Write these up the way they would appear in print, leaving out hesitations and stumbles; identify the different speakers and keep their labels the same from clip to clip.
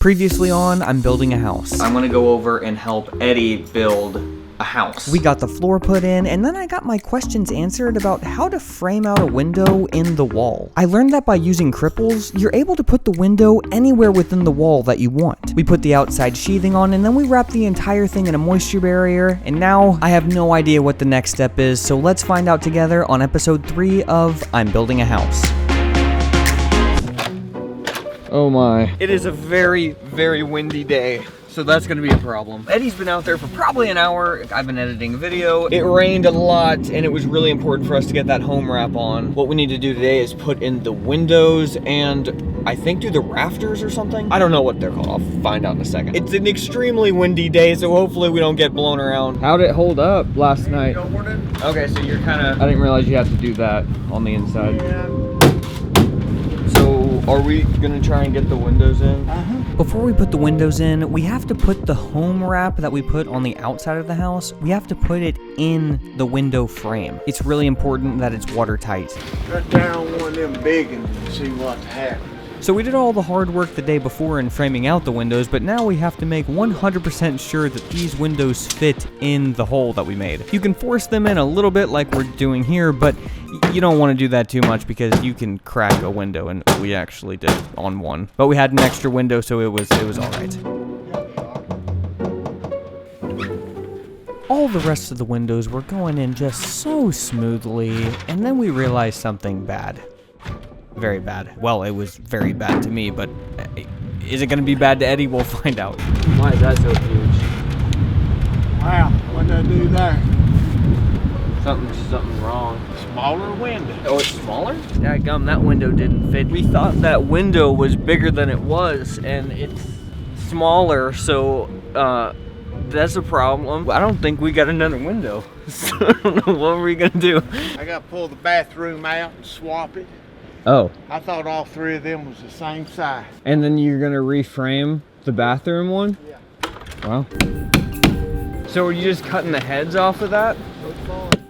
Speaker 1: Previously on I'm Building a House. I'm gonna go over and help Eddie build a house. We got the floor put in, and then I got my questions answered about how to frame out a window in the wall. I learned that by using cripples, you're able to put the window anywhere within the wall that you want. We put the outside sheathing on, and then we wrap the entire thing in a moisture barrier, and now I have no idea what the next step is, so let's find out together on episode 3 of I'm Building a House. Oh my. It is a very, very windy day. So that's gonna be a problem. Eddie's been out there for probably an hour. I've been editing a video. It rained a lot and it was really important for us to get that home wrap on. What we need to do today is put in the windows and I think do the rafters or something. I don't know what they're called. I'll find out in a second. It's an extremely windy day, so hopefully we don't get blown around. How'd it hold up last night? Okay, so you're kind of, I didn't realize you had to do that on the inside. Yeah. So are we gonna try and get the windows in? Before we put the windows in, we have to put the home wrap that we put on the outside of the house, we have to put it in the window frame. It's really important that it's watertight.
Speaker 2: Cut down one of them big and see what's happening.
Speaker 1: So we did all the hard work the day before in framing out the windows, but now we have to make 100% sure that these windows fit in the hole that we made. You can force them in a little bit like we're doing here, but you don't want to do that too much because you can crack a window, and we actually did on one. But we had an extra window, so it was all right. All the rest of the windows were going in just so smoothly, and then we realized something bad. Very bad. Well, it was very bad to me, but is it going to be bad to Eddie? We'll find out. Why is that so huge?
Speaker 2: Wow, what did I do there?
Speaker 1: Something's wrong.
Speaker 2: Smaller window.
Speaker 1: Oh, it's smaller? Dadgum, that window didn't fit. We thought that window was bigger than it was, and it's smaller, so that's a problem. I don't think we got another window. So I don't know what we're going to do.
Speaker 2: I got to pull the bathroom out and swap it.
Speaker 1: Oh.
Speaker 2: I thought all three of them was the same size.
Speaker 1: And then you're gonna reframe the bathroom one?
Speaker 2: Yeah.
Speaker 1: Wow. So are you just cutting the heads off of that?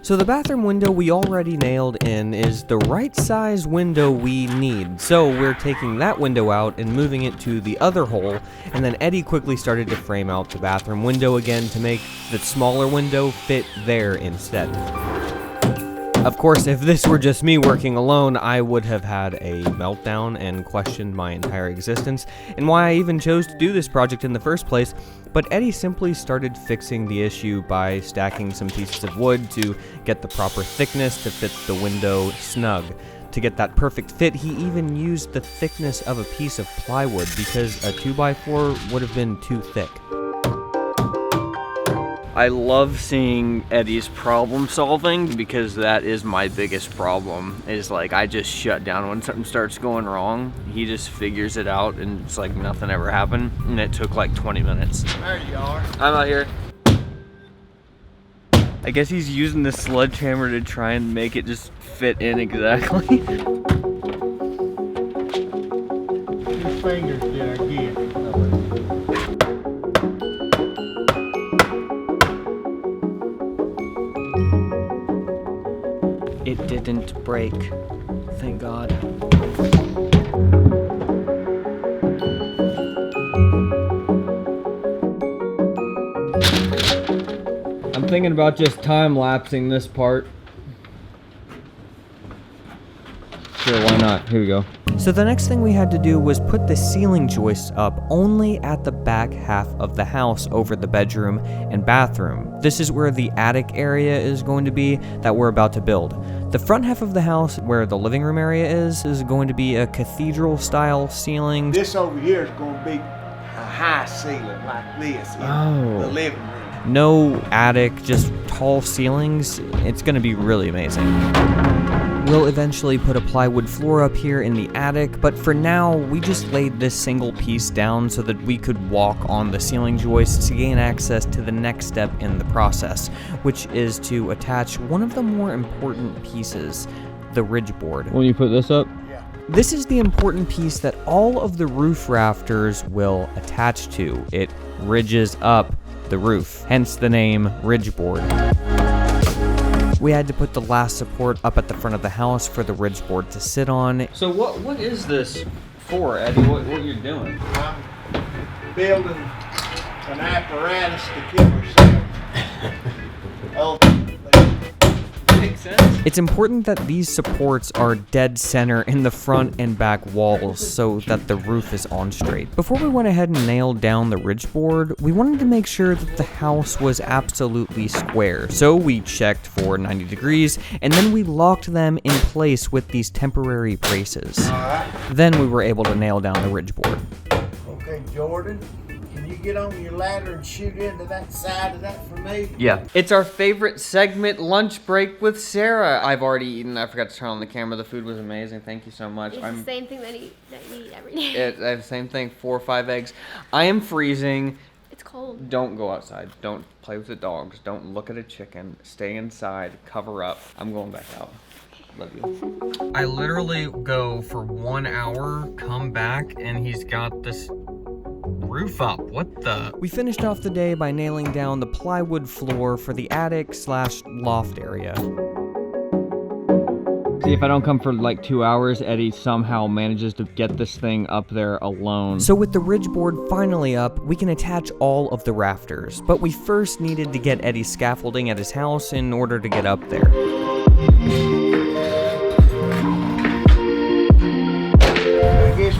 Speaker 1: So the bathroom window we already nailed in is the right size window we need. So we're taking that window out and moving it to the other hole, and then Eddie quickly started to frame out the bathroom window again to make the smaller window fit there instead. Of course, if this were just me working alone, I would have had a meltdown and questioned my entire existence and why I even chose to do this project in the first place, but Eddie simply started fixing the issue by stacking some pieces of wood to get the proper thickness to fit the window snug. To get that perfect fit, he even used the thickness of a piece of plywood because a 2x4 would have been too thick. I love seeing Eddie's problem solving because that is my biggest problem, is like I just shut down when something starts going wrong. He just figures it out and it's like nothing ever happened, and it took like 20 minutes.
Speaker 2: There you are.
Speaker 1: I'm out here. I guess he's using the sledgehammer to try and make it just fit in exactly.
Speaker 2: His fingers did I get.
Speaker 1: It didn't break, thank God. I'm thinking about just time-lapsing this part. Sure, why not? Here we go. So the next thing we had to do was put the ceiling joists up only at the back half of the house over the bedroom and bathroom. This is where the attic area is going to be that we're about to build. The front half of the house, where the living room area is going to be a cathedral-style ceiling.
Speaker 2: This over here is going to be a high ceiling like this in the living room.
Speaker 1: No attic, just tall ceilings. It's going to be really amazing. We'll eventually put a plywood floor up here in the attic, but for now, we just laid this single piece down so that we could walk on the ceiling joists to gain access to the next step in the process, which is to attach one of the more important pieces, the ridge board. When you put this up?
Speaker 2: Yeah.
Speaker 1: This is the important piece that all of the roof rafters will attach to. It ridges up the roof, hence the name ridge board. We had to put the last support up at the front of the house for the ridge board to sit on. So what is this for, Eddie? What you're doing?
Speaker 2: building an apparatus to kill herself.
Speaker 1: Makes sense. It's important that these supports are dead center in the front and back walls so that the roof is on straight. Before we went ahead and nailed down the ridge board, we wanted to make sure that the house was absolutely square. So we checked for 90 degrees and then we locked them in place with these temporary braces. Then we were able to nail down the ridge board.
Speaker 2: Okay, Jordan. Can you get on your ladder and shoot into that side of that for me?
Speaker 1: Yeah. It's our favorite segment, lunch break with Sarah. I've already eaten. I forgot to turn on the camera. The food was amazing. Thank you so much.
Speaker 3: It's the same thing that you eat every day.
Speaker 1: I have the same thing, 4 or 5 eggs. I am freezing.
Speaker 3: It's cold.
Speaker 1: Don't go outside. Don't play with the dogs. Don't look at a chicken. Stay inside. Cover up. I'm going back out. Love you. I literally go for 1 hour, come back, and he's got this roof up. What the? We finished off the day by nailing down the plywood floor for the attic/loft area. See, if I don't come for like 2 hours, Eddie somehow manages to get this thing up there alone. So with the ridge board finally up, we can attach all of the rafters. But we first needed to get Eddie's scaffolding at his house in order to get up there.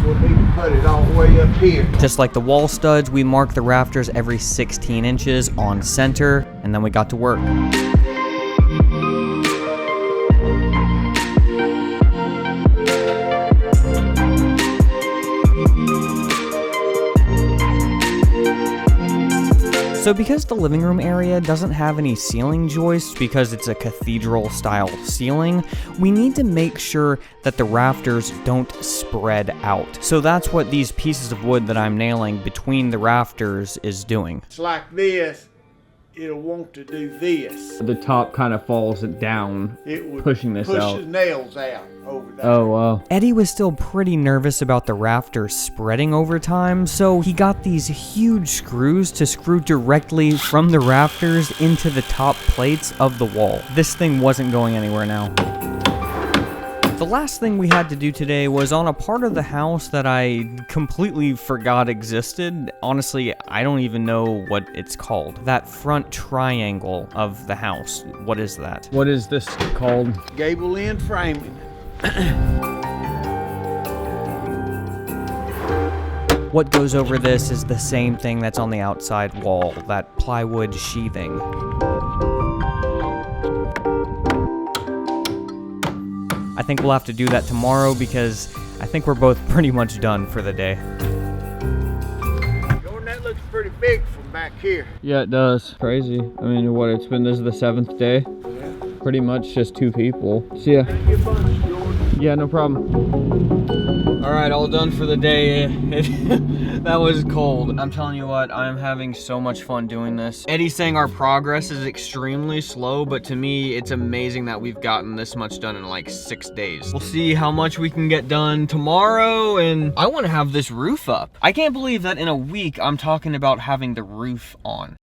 Speaker 2: We'll need to put it all the way up here.
Speaker 1: Just like the wall studs, we marked the rafters every 16 inches on center, and then we got to work. So because the living room area doesn't have any ceiling joists because it's a cathedral style ceiling, we need to make sure that the rafters don't spread out. So that's what these pieces of wood that I'm nailing between the rafters is doing.
Speaker 2: It's like this. It'll want to do this.
Speaker 1: The top kind of falls down,
Speaker 2: It would
Speaker 1: pushing this
Speaker 2: push
Speaker 1: out.
Speaker 2: the nails out over there.
Speaker 1: Oh, wow. Eddie was still pretty nervous about the rafters spreading over time, so he got these huge screws to screw directly from the rafters into the top plates of the wall. This thing wasn't going anywhere now. The last thing we had to do today was on a part of the house that I completely forgot existed. Honestly, I don't even know what it's called. That front triangle of the house. What is that? What is this called?
Speaker 2: Gable end framing.
Speaker 1: What goes over this is the same thing that's on the outside wall, that plywood sheathing. I think we'll have to do that tomorrow because I think we're both pretty much done for the day.
Speaker 2: Jordan, that looks pretty big from back here.
Speaker 1: Yeah, it does. Crazy. I mean, what, this is the 7th day?
Speaker 2: Yeah.
Speaker 1: Pretty much just 2 people. See ya.
Speaker 2: Thank you much, Jordan.
Speaker 1: Yeah, no problem. All right, all done for the day. That was cold. I'm telling you what, I'm having so much fun doing this. Eddie's saying our progress is extremely slow, but to me, it's amazing that we've gotten this much done in like 6 days. We'll see how much we can get done tomorrow, and I want to have this roof up. I can't believe that in a week, I'm talking about having the roof on.